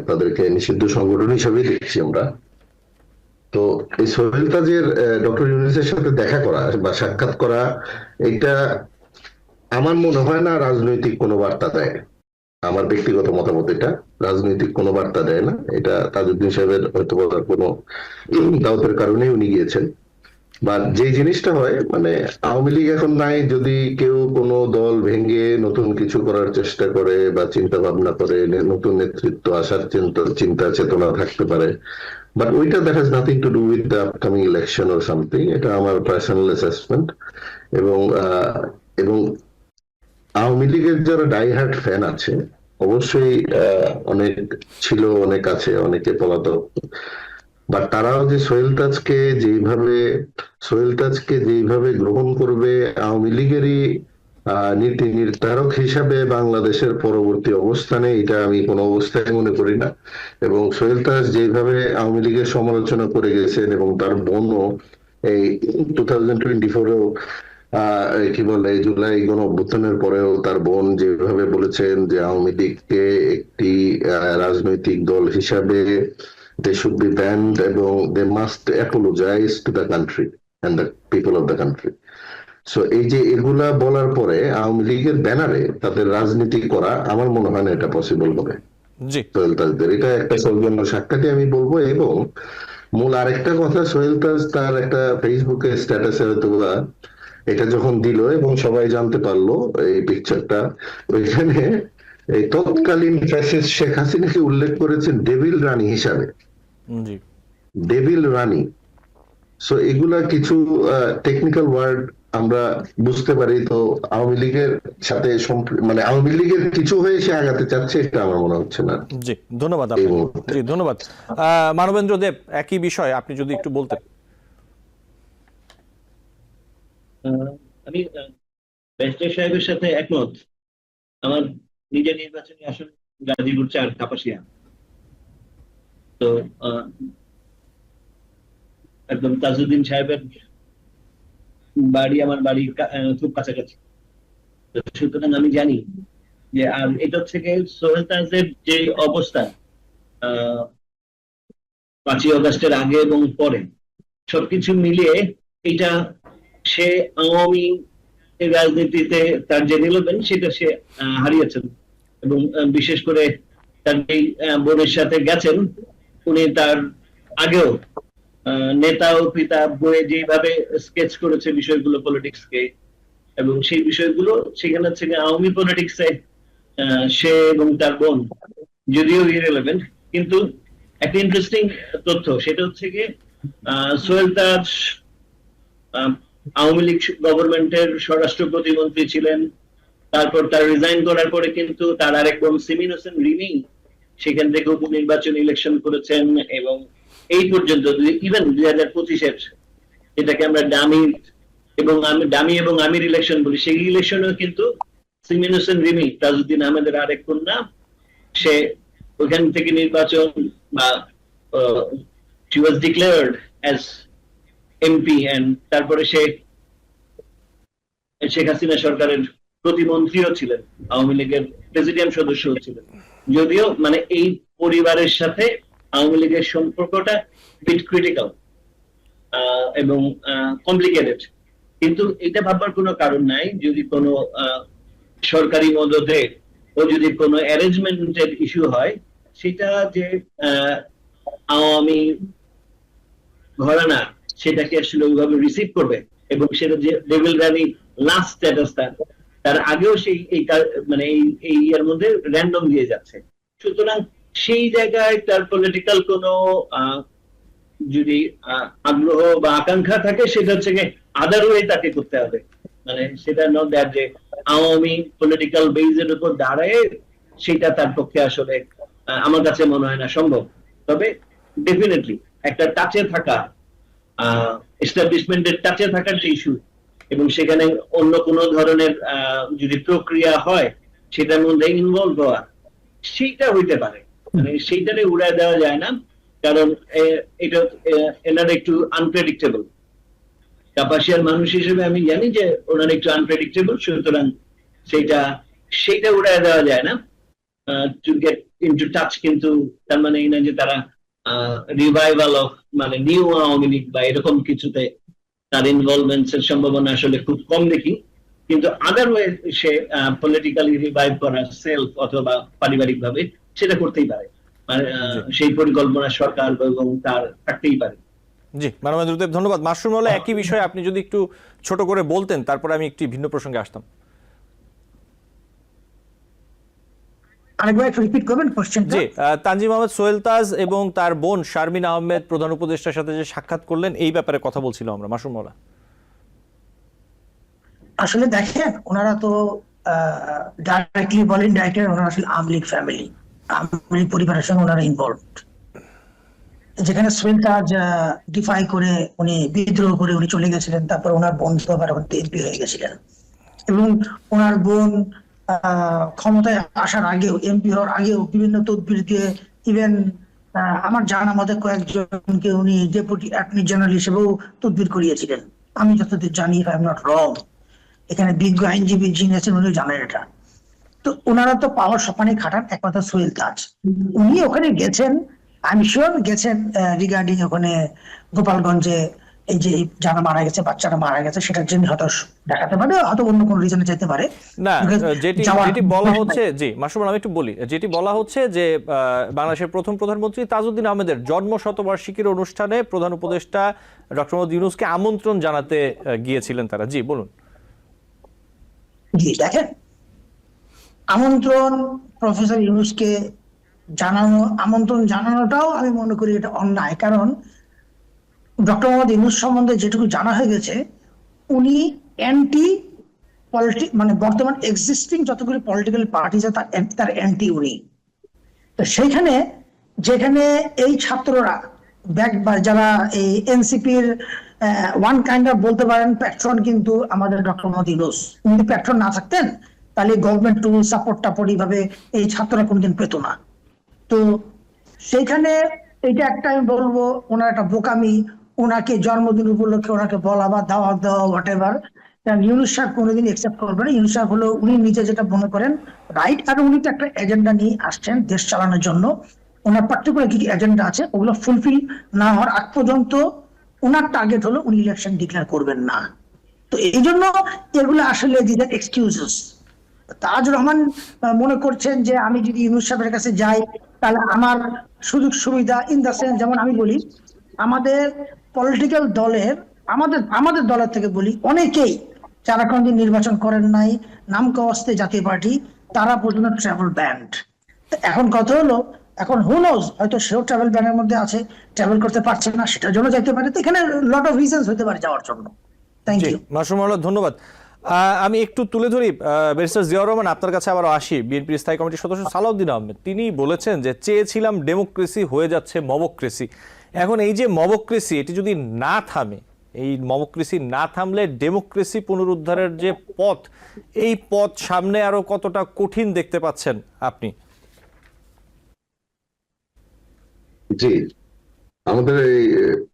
তাদেরকে নিষিদ্ধ সংগঠন হিসেবে দেখছি আমরা। তো এই সোহেল তাজের ডক্টর ইউনূসের সাথে দেখা করা বা সাক্ষাৎ করা, এটা আমার মনে হয় না রাজনৈতিক কোনো বার্তা দেয়। আমার ব্যক্তিগত মতামত, এটা রাজনৈতিক কোনো বার্তা দেয় না। এটা তাজউদ্দিন সাহেবের হয়তো কোনো দাওয়াতের কারণেই উনি গিয়েছেন। বা যে জিনিসটা হয়, মানে আওয়ামী লীগ এখন নাই, যদি কেউ কোনো দল ভেঙে নতুন কিছু করার চেষ্টা করে বা চিন্তা ভাবনা করে, নতুন নেতৃত্ব আসার চিন্তা চেতনা থাকতে পারে, বাট ওইটা that has nothing to do with the upcoming election or something. এটা আমার পার্সোনাল অ্যাসেসমেন্ট। এবং আওয়ামী লীগের যারা ডাইহার্ট ফ্যান আছে, অবশ্যই অনেক ছিল, অনেক আছে, অনেকে পলাতক, বাট তারাও যে সোহেল তাজকে যেইভাবে গ্রহণ করবে আওয়ামী লীগেরই নীতি নির্ধারক হিসাবে বাংলাদেশের পরবর্তী অবস্থানে, এটা আমি কোনো অবস্থায় মনে করি না। এবং সোহেল তাজ যেভাবে আওয়ামী লীগের সমালোচনা করে গেছেন, এবং তার বোনও এই 2024-এও কি বলে জুলাই গণ অভ্যুত্থানের পরেও তার বোন যেভাবে বলেছেন যে আওয়ামী লীগকে একটি রাজনৈতিক দল হিসাবে they should be banned এবং they must apologize to the country and the people of the country. So এই যে এগুলা বলার পরে আওয়ামী লীগের ব্যানারে তাদের রাজনীতি করা, আমার মনে হয় না এটা পসিবল হবে। জি, সোহেল তাজদের এটা একটা সৌজন্য সাক্ষাৎই আমি বলবো। এবং মূল আরেকটা কথা, সোহেল তাজ তার একটা ফেসবুকে স্ট্যাটাসে হয়তো এটা যখন দিল এবং সবাই জানতে পারলো এই পিকচারটা, ওইখানে এই তৎকালীন ফ্যাসিস্ট শেখ হাসিনাকে উল্লেখ করেছেন ডেভিল রানী হিসাবে। জি, ডেভিল রানী। সো এগুলা কিছু টেকনিক্যাল ওয়ার্ড আমরা বুঝতে পারি। তো আওয়ামী লীগের সাথে মানে আওয়ামী লীগের কিছু হয়ে সে আগাতে চাচ্ছে, এটা আমার মনে হচ্ছে না। জি, ধন্যবাদ আপনাকে। জি, ধন্যবাদ। মানবেন্দ্র দেব, একই বিষয় আপনি যদি একটু বলতেন। আমি ব্যারিস্টার সাহেবের সাথে একমত। আমার নিজের নির্বাচনী আসন গাজীপুর 4 কাপাসিয়া। তো একদম তাজউদ্দিন সাহেবের বাড়ি আমার বাড়ি খুব কাছাকাছি। সুতরাং আমি জানি যে, আর এটা থেকে সোহেল তাজের যে অবস্থা 5ই আগস্টের আগে এবং পরে, সবকিছু মিলিয়ে এটা সে আওয়ামী রাজনীতিতে তার যে রিলেভেন্স সেটা সে হারিয়েছেন। এবং বিশেষ করে তার এই বোনের সাথে গেছেন, উনি তার আগেও নেতা ও পিতা বইয়ে যেভাবে স্কেচ করেছে বিষয়গুলো পলিটিক্সকে, এবং সেই বিষয়গুলো সেখানে থেকে আওয়ামী পলিটিক্সে সে এবং তার বোন যদিও ইরেলেভেন্ট, কিন্তু একটা ইন্টারেস্টিং তথ্য সেটা হচ্ছে কি, সোহেল তাজ আওয়ামী লীগ গভর্নমেন্টের স্বরাষ্ট্র প্রতিমন্ত্রী ছিলেন। তারপর তার রিজাইন করার পরে কিন্তু তার আরেক বোন সিমিন হোসেন রিমি সেখান থেকে উপনির্বাচন ইলেকশন করেছেন। এবং এই পর্যন্ত ইভেন 2025-এর, যেটাকে আমরা ডামি এবং আমির ইলেকশন বলি, সেই ইলেকশনেও কিন্তু সিমিন হোসেন রিমি, তাজউদ্দিন আহমেদের আরেক কন্যা, সে ওখান থেকে নির্বাচন বা she was declared as MP, and তারপরে সে শেখ হাসিনা সরকারের প্রতিমন্ত্রীও ছিলেন, আওয়ামী লীগের প্রেসিডিয়াম সদস্যও ছিলেন। যদিও মানে এই পরিবারের সাথে আওয়ামী লীগের সম্পর্কটা বিট ক্রিটিক্যাল এবং কমপ্লিকেটেড, কিন্তু এটা ভাববার কোনো কারণ নাই। যদি কোনো সরকারি মদদে ও যদি কোনো অ্যারেঞ্জমেন্টের ইস্যু হয়, সেটা যে আওয়ামী ঘরানা সেটাকে আসলে ওইভাবে রিসিভ করবে, এবং সেটা যে ডেভিল রানী লাস্ট স্ট্যাটাস তার আগেও সেই মানে এই ইয়ার মধ্যে র্যান্ডম দিয়ে যাচ্ছে। সুতরাং সেই জায়গায় তার পলিটিক্যাল কোনো যদি আগ্রহ বা আকাঙ্ক্ষা থাকে, সেটা হচ্ছে আদার ওয়ে তাকে করতে হবে। মানে সেটা নট দ্যাট যে আওয়ামী পলিটিক্যাল বেজের উপর দাঁড়ায়, সেটা তার পক্ষে আসলে আমার কাছে মনে হয় না সম্ভব। তবে ডেফিনেটলি একটা টাচে থাকা, এস্টাবলিশমেন্টের টাচে থাকার যে ইস্যু, এবং সেখানে অন্য কোনো ধরনের যদি প্রক্রিয়া হয় সেটার মধ্যে ইনভলভ হওয়া, সেইটা হইতে পারে। মানে সেইটারে উড়ায় দেওয়া যায় না, কারণ এটা এনার একটু আনপ্রেডিক্টেবল। কাপাসিয়ার মানুষ হিসেবে আমি জানি যে ওনার একটু আনপ্রেডিক্টেবল, সুতরাং সেইটা উড়ায় দেওয়া যায় না। টু গেট ইনটু টাচ, কিন্তু তার মানে এই না যে তারা রিভাইভাল অফ মানে নিউ আওয়ামী লীগ বা এরকম কিছুতে তার ইনভলভমেন্টস এর সম্ভাবনা আসলে খুব কম দেখি। কিন্তু আদার ওয়ে সে পলিটিক্যালি রিভাইভ করা সেলফ অথবা পারিবারিক ভাবে সেটা করতেই পারে, সেই পরিকল্পনা সরকার এবং তার থাকতেই পারে। জি, মানবেন্দ্র দেব, ধন্যবাদ। মাশরুম হলে একই বিষয়ে আপনি যদি একটু ছোট করে বলতেন, তারপরে আমি একটি ভিন্ন প্রসঙ্গে আসতাম। আরেকবার একটু রিপিট করবেন কোশ্চেনটা? জি, তানজিম আহমেদ সোহেল তাজ এবং তার বোন শারমিন আহমেদ প্রধান উপদেষ্টার সাথে যে সাক্ষাৎ করলেন, এই ব্যাপারে কথা বলছিল আমরা। মাশরুম হলা, আসলে দেখেন, ওনারা তো ডাইরেক্টলি বলেন, ডাইরেক্টলি ওনারা আসলে আওয়ামী লীগ ফ্যামিলি, আওয়ামী লীগ পরিবারের সঙ্গে ওনারা ইনভলভড। যেখানে সোহেল তাজ ডিফাই করে উনি বিদ্রোহ করে উনি চলে গেছিলেন, তারপর ওনার বোন তো আবার এমপি হয়ে গেছিলেন, এবং ওনার বোন ক্ষমতায় আসার আগেও, এমপি হওয়ার আগেও বিভিন্ন তদবির দিয়ে, ইভেন আমার জানা মতে কয়েকজনকে উনি ডেপুটি অ্যাটর্নি জেনারেল হিসেবেও তদবির করিয়েছিলেন, আমি যতদূর জানি, if I am not wrong. এখানে বিজ্ঞ আইনজীবী যিনি আছেন উনি জানেন এটা। তো ওনারা তো পাওয়ার সপানে খাটান একমাত্র সোহেল তাজ। উনি ওখানে গেছেন, আমি শিওর গেছেন রিগার্ডিং ওখানে গোপালগঞ্জে এই যে যারা মারা গেছে, বাচ্চারা মারা গেছে, সেটার জন্য হয়তো দেখাতে পারে, হয়তো অন্য কোনো রিজনে যেতে পারে না। যেটি বলা হচ্ছে, জি মাশরুম, আমি একটু বলি, যেটি বলা হচ্ছে যে বাংলাদেশের প্রথম প্রধানমন্ত্রী তাজউদ্দিন আহমেদের জন্ম শতবার্ষিকীর অনুষ্ঠানে প্রধান উপদেষ্টা ডক্টর মোহাম্মদ ইউনূসকে আমন্ত্রণ জানাতে গিয়েছিলেন তারা। জি বলুন। জি দেখেন, আমন্ত্রণ প্রফেসর ইউনূসকে আমন্ত্রণ জানানোটাও আমি মনে করি এটা অন্যায়। কারণ ডক্টর মোহাম্মদ ইউনূস সম্বন্ধে যেটুকু জানা হয়ে গেছে, উনি অ্যান্টি পলিটিক, মানে বর্তমান এক্সিস্টিং যতগুলি পলিটিক্যাল পার্টি আছে তার অ্যান্টি উনি। তো সেইখানে যেখানে এই ছাত্ররা যারা এই এনসিপির ওয়ান কাইন্ড অফ বলতে পারেন প্যাট্রন, কিন্তু আমাদের ডক্টর মোহাম্মদ ইউনূস, উনি যদি প্যাট্রন না থাকতেন তাহলে গভর্নমেন্ট টুল সাপোর্ট টাপোর্ট এইভাবে এই ছাত্ররা কোনদিন পেত না। তো সেইখানে এটা একটা আমি বলবো ওনার একটা বোকামি, ওনাকে জন্মদিন উপলক্ষে ওনাকে বলা বা দাওয়াত দেওয়া হোয়াট এভার, ইউনূস সাহেব কোনোদিন একসেপ্ট করবেন না। ইউনূস সাহেব হলো উনি নিজে যেটা মনে করেন রাইট, আর উনি তো একটা এজেন্ডা নিয়ে আসছেন দেশ চালানোর জন্য। ওনার পার্টিকুলার কি এজেন্ডা আছে, ওগুলো ফুলফিল না হওয়ার আগ পর্যন্ত ওনার টার্গেট হলো উনি ইলেকশন ডিক্লেয়ার করবেন না। তো এই জন্য এগুলো আসলে দিদের এক্সকিউজেস। তাজ রহমান মনে করছেন যে আমি যদি ইউনূস সাহেবের কাছে যাই তাহলে আমার সুযোগ সুবিধা, ইন দ্য সেন্স, যেমন আমি বলি আমাদের পলিটিক্যাল দলের, আমাদের দলের থেকে বলি অনেকেই যারা কোনদিন নির্বাচন করেন নাই, নাম কস্তে জাতীয় পার্টি, তারা পর্যন্ত ট্রাভেল ব্যান্ড। এখন কথা হলো, এখন হু নোজ, হয়তো সেও ট্রাভেল ব্যানের মধ্যে আছে, ট্রাভেল করতে পারছে না, সেটার জন্য যাইতে পারে। তো এখানে লট অফ রিজনস হতে পারে যাওয়ার জন্য। থ্যাংক ইউ মাশরুম হলা, ধন্যবাদ। আমি একটু তুলে ধরি, ব্যারিস্টার জিয়াউর রহমান আপনার কাছে আবার আসি। বিএনপির স্থায়ী কমিটির সদস্য সালাউদ্দিন আহমেদ তিনি বলেছেন যে চেয়েছিলাম ডেমোক্রেসি, হয়ে যাচ্ছে মবক্রেসি। এখন এই যে মবক্রেসি, এটি যদি না থামে এই মমক্রেসি না থামলে ডেমোক্রেসি পুনরুদ্ধারের যে পথ, এই পথ সামনে আরো কতটা কঠিন দেখতে পাচ্ছেন আপনি? জি, আমাদের এই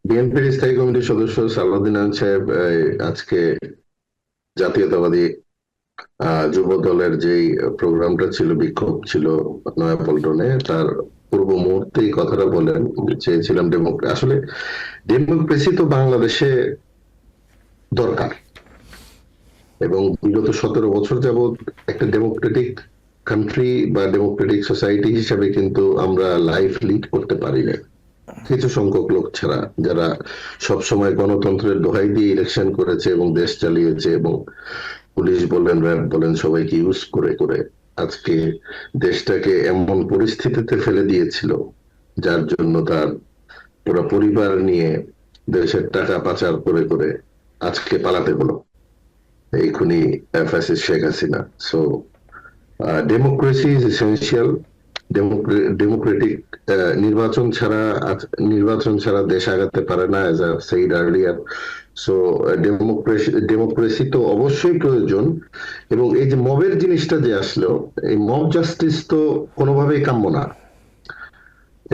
বিএনপির স্থায়ী কমিটির সদস্য সালাউদ্দিন আহমেদ সাহেব আজকে জাতীয়তাবাদী যুব দলের যেই প্রোগ্রামটা ছিল, বিক্ষোভ ছিল নয়াপল্টনে, তার পূর্ব মুহূর্তে এই কথাটা বলেন, চেয়েছিলাম আসলে ডেমোক্রেসি তো বাংলাদেশে দরকার, এবং বিগত 17 বছর যাবৎ একটা ডেমোক্রেটিক কান্ট্রি বা ডেমোক্রেটিক সোসাইটি হিসেবে কিন্তু আমরা লাইফ লিড করতে পারি না, কিছু সংখ্যক লোক ছাড়া, যারা সবসময় গণতন্ত্রের দোহাই দিয়ে ইলেকশন করেছে এবং দেশ চালিয়েছে, এবং পুলিশ বলেন, র্যাব বলেন, সবাইকে ইউজ করে করে আজকে দেশটাকে এমন পরিস্থিতিতে ফেলে দিয়েছিল, যার জন্য তার পুরো পরিবার নিয়ে দেশের টাকা পাচার করে করে আজকে পালাতে হলো এই খুনি fascist Sheikh Hasina. So democracy is essential. Democratic নির্বাচন ছাড়া দেশ আগাতে পারে না, as I said earlier. So democracy তো অবশ্যই প্রয়োজন, এবং এই যে মবের জিনিসটা যে আসলো, এই মব জাস্টিস তো কোনোভাবেই কাম্য না।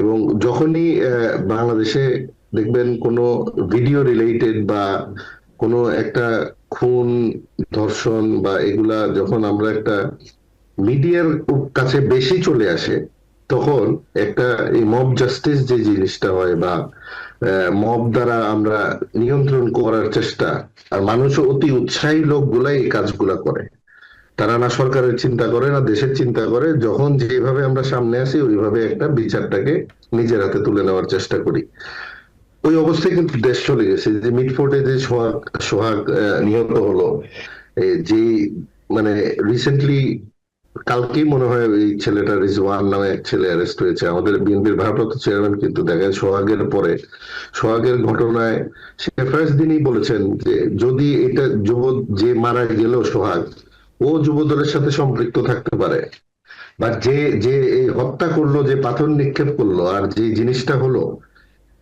এবং যখনই বাংলাদেশে দেখবেন কোনো ভিডিও রিলেটেড বা কোনো একটা খুন, ধর্ষণ বা এগুলা যখন আমরা একটা মিডিয়ার কাছে বেশি চলে আসে, তখন একটা এই মব জাস্টিস যে জিনিসটা হয় বা মব দ্বারা আমরা নিয়ন্ত্রণ করার চেষ্টা, আর মানুষও অতি উৎসাহী লোকগুলাই এই কাজগুলা করে, তারা না সরকারের চিন্তা করে না দেশের চিন্তা করে, যখন যেভাবে আমরা সামনে আসি ওইভাবে একটা বিচারটাকে নিজের হাতে তুলে নেওয়ার চেষ্টা করি। ওই অবস্থায় কিন্তু দেশ চলে গেছে। যে মিটফোর্টে যে সোহাগ নিহত হলো, যে মানে রিসেন্টলি কালকেই মনে হয় এই ছেলেটা রিজওয়ান নামে এক ছেলে অ্যারেস্ট হয়েছে, আমাদের বিএনপির ভারপ্রাপ্ত চেয়ারম্যান। কিন্তু দেখা যায় সোহাগের ঘটনায় সে ফার্স্ট দিনই বলেছেন যে যদি এটা যে মারা গেল সোহাগ, ও যুব দলের সাথে সম্পৃক্ত থাকতে পারে, বা যে এই হত্যা করলো, যে পাথর নিক্ষেপ করলো, আর যে জিনিসটা হলো,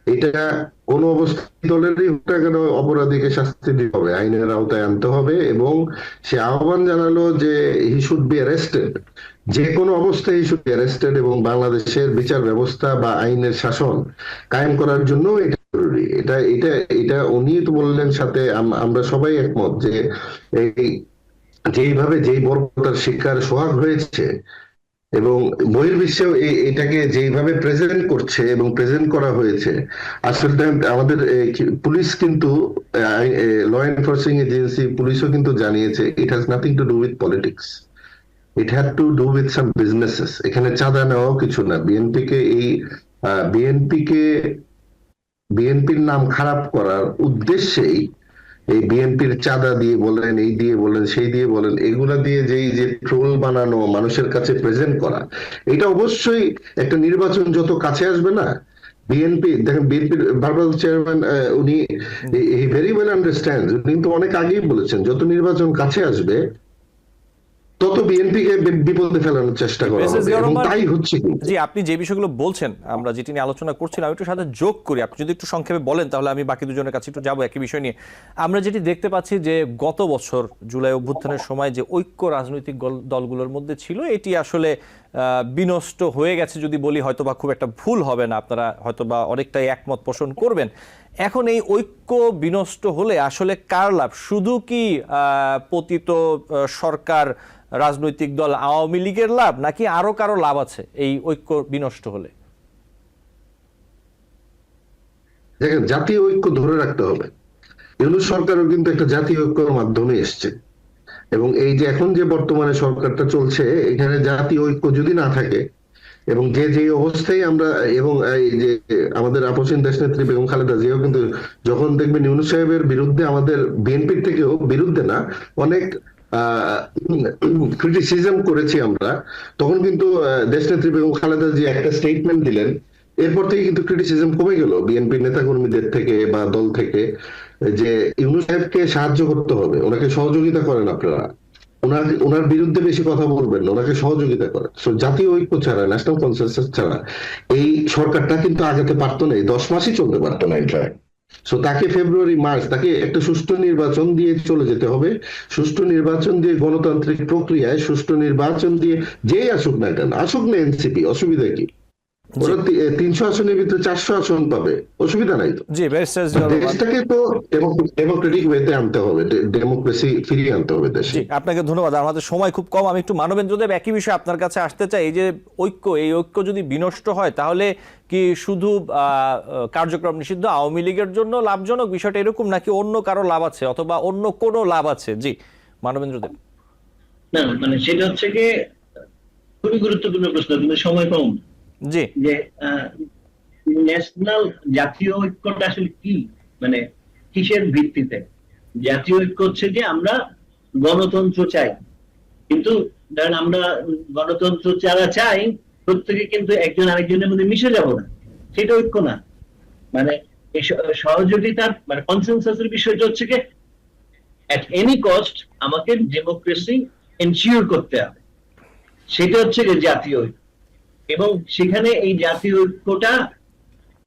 এটা কোন অবস্থায় দলেরই হোক কেন অপরাধীকে শাস্তি দিতে হবে, আইনের আওতায় আনতে হবে। এবং সে আহ্বান জানালো যে হি শুড বি অ্যারেস্টেড, যে কোনো অবস্থায় হি শুড বি অ্যারেস্টেড, এবং বাংলাদেশের বিচার ব্যবস্থা বা আইনের শাসন কায়েম করার জন্য এটা জরুরি। এটা উনি তো বললেন, সাথে আমরা সবাই একমত যে এই যেইভাবে যেই বর্বরতার শিকার সোহাগ হয়েছে, এবং বহির্বিশ্বেও এটাকে যেইভাবে প্রেজেন্ট করছে এবং প্রেজেন্ট করা হয়েছে, আসলে আমাদের পুলিশ কিন্তু, ল এনফোর্সিং এজেন্সি পুলিশও কিন্তু জানিয়েছে it has nothing to do with politics, it had to do with some businesses. এখানে চাঁদা নেওয়াও কিছু না। বিএনপির নাম খারাপ করার উদ্দেশ্যেই এই বিএনপির চাঁদা দিয়ে বলেন, এই দিয়ে বলেন, সেই দিয়ে বলেন, এগুলা দিয়ে যে ট্রোল বানানো, মানুষের কাছে প্রেজেন্ট করা, এটা অবশ্যই একটা নির্বাচন যত কাছে আসবে না, দেখেন বিএনপির ভারপ্রাপ্ত চেয়ারম্যান উনি ভেরি ওয়েল আন্ডারস্ট্যান্ড, কিন্তু অনেক আগেই বলেছেন যত নির্বাচন কাছে আসবে তত বিএনপিকে বিপদে ফেলানোর চেষ্টা করা হবে, এবং তাই হচ্ছে। জি, আপনি যে বিষয়গুলো বলছেন, আমরা যেটি নিয়ে আলোচনা করছিলাম, একটু সাথে যোগ করি। আপনি যদি একটু সংক্ষেপে বলেন তাহলে আমি বাকি দুজনের কাছে একটু যাবো একই বিষয় নিয়ে। আমরা যেটি দেখতে পাচ্ছি যে গত বছর জুলাই অভ্যুত্থানের সময় যে ঐক্য রাজনৈতিক দলগুলোর মধ্যে ছিল, এটি আসলে বিনষ্ট হয়ে গেছে যদি বলি, হয়তোবা খুব একটা ভুল হবে না, আপনারা হয়তোবা অনেকটাই একমত পোষণ করবেন। এখন এই ঐক্য বিনষ্ট হলে আসলে কার লাভ? শুধু কি পতিত সরকার, রাজনৈতিক দল আওয়ামী লীগের লাভ, নাকি আরো কারো লাভ আছে এই ঐক্য বিনষ্ট হলে? দেখেন, জাতীয় ঐক্য ধরে রাখতে হবে। ইউনূস সরকারও কিন্তু একটা জাতীয় ঐক্যের মাধ্যমে এসছে, এবং এই যে এখন যে বর্তমানে সরকারটা চলছে, এখানে জাতীয় ঐক্য যদি না থাকে, এবং যে অবস্থায় আমরা, এবং এই যে আমাদের আপসীন দেশনেত্রী বেগম খালেদা জিয়াও কিন্তু যখন দেখবেন ইউনূস সাহেবের বিরুদ্ধে, আমাদের বিএনপির থেকেও বিরুদ্ধে না, অনেক ক্রিটিসিজম করেছি আমরা, তখন কিন্তু দেশনেত্রী বেগম খালেদা জিয়া একটা স্টেটমেন্ট দিলেন, এরপর থেকে কিন্তু ক্রিটিসিজম কমে গেল বিএনপির নেতাকর্মীদের থেকে বা দল থেকে, যে ইউনূস সাহেবকে সাহায্য করতে হবে, ওনাকে সহযোগিতা করেন আপনারা, ওনার বিরুদ্ধে বেশি কথা বলবেন, ওনাকে সহযোগিতা করেন। জাতীয় ঐক্য ছাড়া, ন্যাশনাল কনসেনসাস ছাড়া এই সরকারটা কিন্তু আগাতে পারতো না, 10 মাসই চলতে পারতো না। ইনফ্যাক্ট সো তাকে ফেব্রুয়ারি মার্চ তাকে একটা সুষ্ঠু নির্বাচন দিয়ে চলে যেতে হবে। সুষ্ঠু নির্বাচন দিয়ে গণতান্ত্রিক প্রক্রিয়ায় সুষ্ঠু নির্বাচন দিয়ে যেই আসুক না কেন, আসুক না এনসিপি, অসুবিধা কি? ওরা 300 আসনের ভিতরে 400 আসন পাবে, অসুবিধা নাই তো। জি ব্যারিস্টার জিয়াউর রহমান, দেশটাকে তো ডেমোক্রেটিক ওয়েতে আনতে হবে, ডেমোক্রেসি ফিরিয়ে আনতে হবে দেশে। জি আপনাকে ধন্যবাদ। আমাদের সময় খুব কম, আমি একটু মানবেন্দ্রদেব একই বিষয়ে আপনার কাছে আসতে চাই। এই যে এই ঐক্য যদি বিনষ্ট হয় তাহলে কি শুধু কার্যক্রম নিষিদ্ধ আওয়ামী লীগের জন্য লাভজনক বিষয়টা এরকম, নাকি অন্য কারো লাভ আছে অথবা অন্য কোনো লাভ আছে? জি মানবেন্দ্রদেব। না মানে সেটা হচ্ছে কি খুবই গুরুত্বপূর্ণ প্রশ্ন, কিন্তু সময় কম। জি যে ন্যাশনাল জাতীয় ঐক্যটা আসলে কি, মানে কিসের ভিত্তিতে? জাতীয় ঐক্য হচ্ছে যে আমরা গণতন্ত্র চাই, কিন্তু ধরেন আমরা গণতন্ত্র যারা চাই প্রত্যেকে কিন্তু একজন আরেকজনের মধ্যে মিশে যাব না, সেটা ঐক্য না। মানে এই সহযোগিতার মানে কনসেনসাসের বিষয়টা হচ্ছে কি এট এনি কস্ট আমাকে ডেমোক্রেসি এনশিওর করতে হবে, সেটা হচ্ছে যে জাতীয় ঐক্য। এবং সেখানে এই জাতীয় ঐক্যটা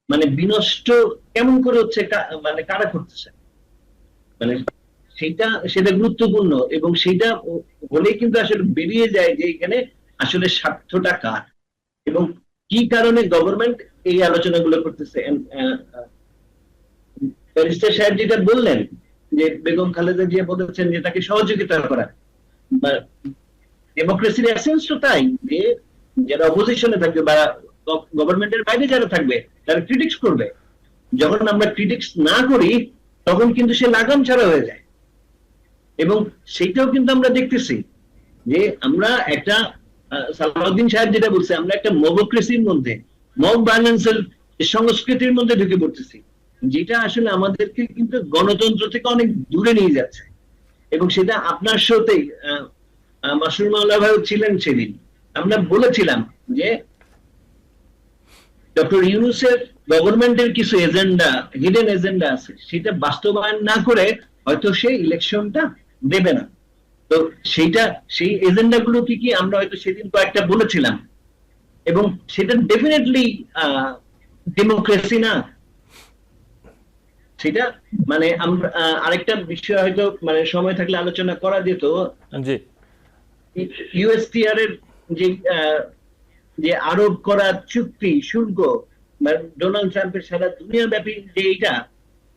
মানে বিনষ্ট কেমন করে হচ্ছে, মানে কারা করতেছে, মানে সেটা গুরুত্বপূর্ণ। এবং সেটা হলে কিন্তু আসলে বেরিয়ে যায় যে এখানে আসলে স্বার্থটা কার এবং কি কারণে গভর্নমেন্ট এই আলোচনাগুলো করতেছে। ব্যারিস্টার সাহেব যেটা বললেন যে বেগম খালেদা জিয়া বলেছেন যে তাকে সহযোগিতা করা, ডেমোক্রেসির এসেন্স তো তাই যে যারা অপোজিশনে থাকবে বা গভর্নমেন্টের বাইরে যারা থাকবে তারা ক্রিটিক্স করবে। যখন আমরা ক্রিটিক্স না করি তখন কিন্তু সে লাগাম ছাড়া হয়ে যায়। এবং সেটাও কিন্তু আমরা দেখতেছি যে আমরা একটা সালাউদ্দিন সাহেব যেটা বলছে, আমরা একটা মবক্রেসির মধ্যে, মব ভায়োলেন্সের সংস্কৃতির মধ্যে ঢুকে পড়তেছি, যেটা আসলে আমাদেরকে কিন্তু গণতন্ত্র থেকে অনেক দূরে নিয়ে যাচ্ছে। এবং সেটা আপনার সাথেই মাসুর মাওলা ভাইও ছিলেন সেদিন, আমরা বলেছিলাম যে ডক্টর ইউনূসের গভর্নমেন্টের কিছু এজেন্ডা, হিডেন এজেন্ডা আছে, সেটা বাস্তবায়ন না করে হয়তো সেই ইলেকশনটা দেবে না। তো সেই এজেন্ডা গুলো কি কি আমরা হয়তো সেদিন কয়েকটা বলেছিলাম, এবং সেটা ডেফিনেটলি ডেমোক্রেসি না। সেটা মানে আমরা আরেকটা বিষয় হয়তো মানে সময় থাকলে আলোচনা করা যেত। জি ইউএসটিআর এর যে আরোপ করা চুক্তি শুল্ক ডোনাল্ড ট্রাম্পের সারা দুনিয়া ব্যাপী যে এইটা,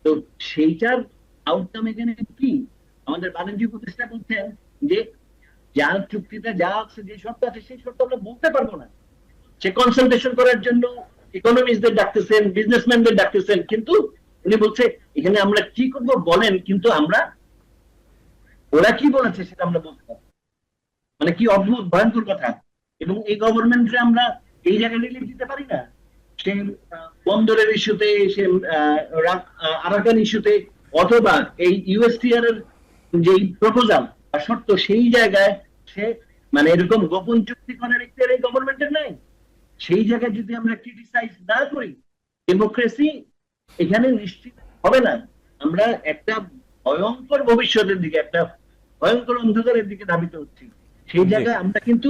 তো সেইটার আউটকাম এখানে কি? আমাদের বাণিজ্য উপদেষ্টা বলছেন যে যা চুক্তিতে যা আছে, যে শর্ত আছে সেই শর্ত আমরা বলতে পারবো না। সে কনসালটেশন করার জন্য ইকোনমিস্টদের ডাকতেছেন, বিজনেসম্যানদের ডাকতেছেন, কিন্তু উনি বলছে এখানে আমরা কি করবো বলেন, কিন্তু আমরা ওরা কি বলেছে সেটা আমরা বলতে পারবো। মানে কি অদ্ভুত ভয়ঙ্কর কথা। এবং এই গভর্নমেন্টে আমরা এই জায়গায় রিলিফ দিতে পারি না। সে বন্দরের ইস্যুতে, সে আরাকান ইস্যুতে, অথবা এই ইউএসটিআর এর যে প্রপোজাল বা শর্ত, সেই জায়গায় সে মানে এরকম গোপন চুক্তি করার ইখতিয়ার এই গভর্নমেন্টের নাই। সেই জায়গায় যদি আমরা ক্রিটিসাইজ না করি, ডেমোক্রেসি এখানে নিশ্চিত হবে না। আমরা একটা ভয়ঙ্কর ভবিষ্যতের দিকে, একটা ভয়ঙ্কর অন্ধকারের দিকে ধাবিত হচ্ছি। সেই জায়গায় আমরা কিন্তু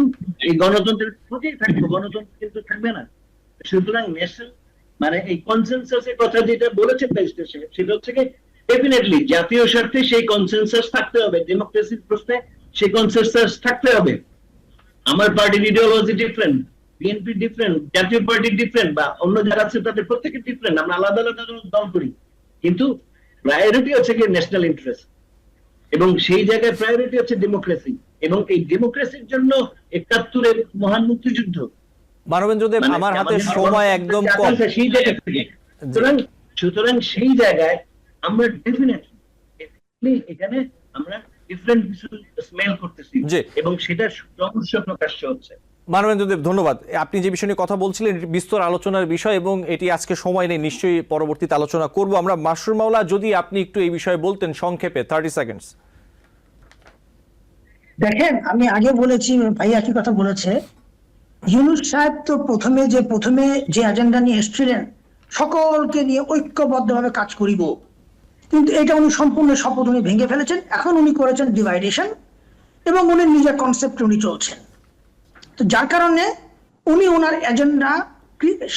এই গণতন্ত্রের প্রতিই থাকবো, গণতন্ত্র কিন্তু থাকবে না। সুতরাং ন্যাশনাল মানে এই কনসেনসাসের কথা যেটা বলেছেন সেটা হচ্ছে কি ডেফিনেটলি জাতীয় স্বার্থে সেই কনসেনসাস থাকতে হবে, ডেমোক্রেসির প্রশ্নে সেই কনসেনসাস থাকতে হবে। আমার পার্টির ইডিওলজি ডিফারেন্ট, বিএনপি ডিফারেন্ট, জাতীয় পার্টি ডিফারেন্ট, বা অন্য যারা আছে তাদের প্রত্যেকে ডিফারেন্ট, আমরা আলাদা আলাদা দল করি, কিন্তু প্রায়োরিটি হচ্ছে কি ন্যাশনাল ইন্টারেস্ট। এবং সেই জায়গায় প্রায়োরিটি হচ্ছে ডেমোক্রেসি। এবং এই ডেমোক্রেসির জন্য ৭১-এর মহান মুক্তিযুদ্ধ। মানবেন্দ্রদেব, আমার হাতে সময় একদম কম। সেই জায়গা থেকে সুতরাং সেই জায়গায় আমরা ডেফিনেটলি এখানে আমরা ডিফারেন্ট কিছু স্মেল করতেছি, এবং সেটা রহস্য প্রকাশ্য হচ্ছে। মানবেন্দ্রদেব ধন্যবাদ। আপনি যে বিষয় নিয়ে কথা বলছিলেন বিস্তর আলোচনার বিষয়, এবং এটি আজকে সময় নেই, নিশ্চয়ই পরবর্তীতে আলোচনা করব আমরা। মাসুর মাওলা, যদি আপনি একটু এই বিষয়ে বলতেন সংক্ষেপে, 30 সেকেন্ডস। দেখেন, আমি আগে বলেছি, ভাই একই কথা বলেছে। ইউনূস সাহেব তো প্রথমে যে এজেন্ডা নিয়ে এসেছিলেন, সকলকে নিয়ে ঐক্যবদ্ধভাবে কাজ করিব, কিন্তু এটা উনি সম্পূর্ণ শপথ উনি ভেঙে ফেলেছেন। এখন উনি করেছেন ডিভাইডেশন, এবং উনি নিজের কনসেপ্ট উনি চলছেন। তো যার কারণে উনি ওনার এজেন্ডা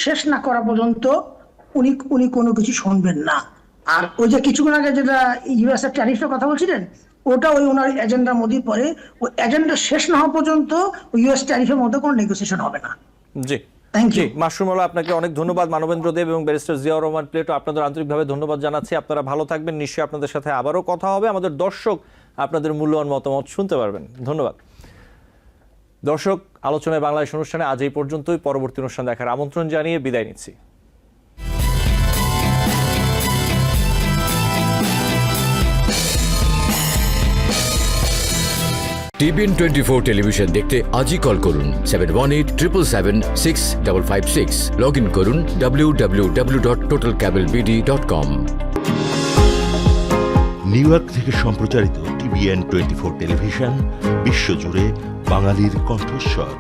শেষ না করা পর্যন্ত উনি কোনো কিছু শুনবেন না। আর ওই যে কিছুক্ষণ আগে যেটা ইউএস এর ট্যারিফের কথা বলছিলেন, ওটা ওই ওনার এজেন্ডার মধ্যেই পড়ে। ওই এজেন্ডা শেষ না হওয়া পর্যন্ত ইউএস ট্যারিফের মধ্যে কোনো নেগোসিয়েশন হবে না। জি Thank you. জি মাশরুম আল্লাহ, আপনাকে অনেক ধন্যবাদ। মানবেন্দ্র দেব এবং ব্যারিস্টার জিয়াউর রহমান প্লেটো, আপনাদের আন্তরিকভাবে ধন্যবাদ জানাচ্ছি। আপনারা ভালো থাকবেন, নিশ্চয়ই আপনাদের সাথে আবারও কথা হবে। আমাদের দর্শক আপনাদের মূল্যবান মতামত শুনতে পারবেন। ধন্যবাদ দর্শক। আলোচনায় বাংলাদেশ অনুষ্ঠানে আজ এই পর্যন্তই। পরবর্তী অনুষ্ঠান দেখার আমন্ত্রণ জানিয়ে বিদায় নিচ্ছি। টিবিএন 24 টেলিভিশন দেখতে আজই কল করুন 7187776556। লগ ইন করুন www.totalcablebd.com। নিউ ইয়র্ক থেকে সম্প্রচারিত টিবিএন 24 টেলিভিশন বিশ্বজুড়ে বাঙালির কণ্ঠস্বর।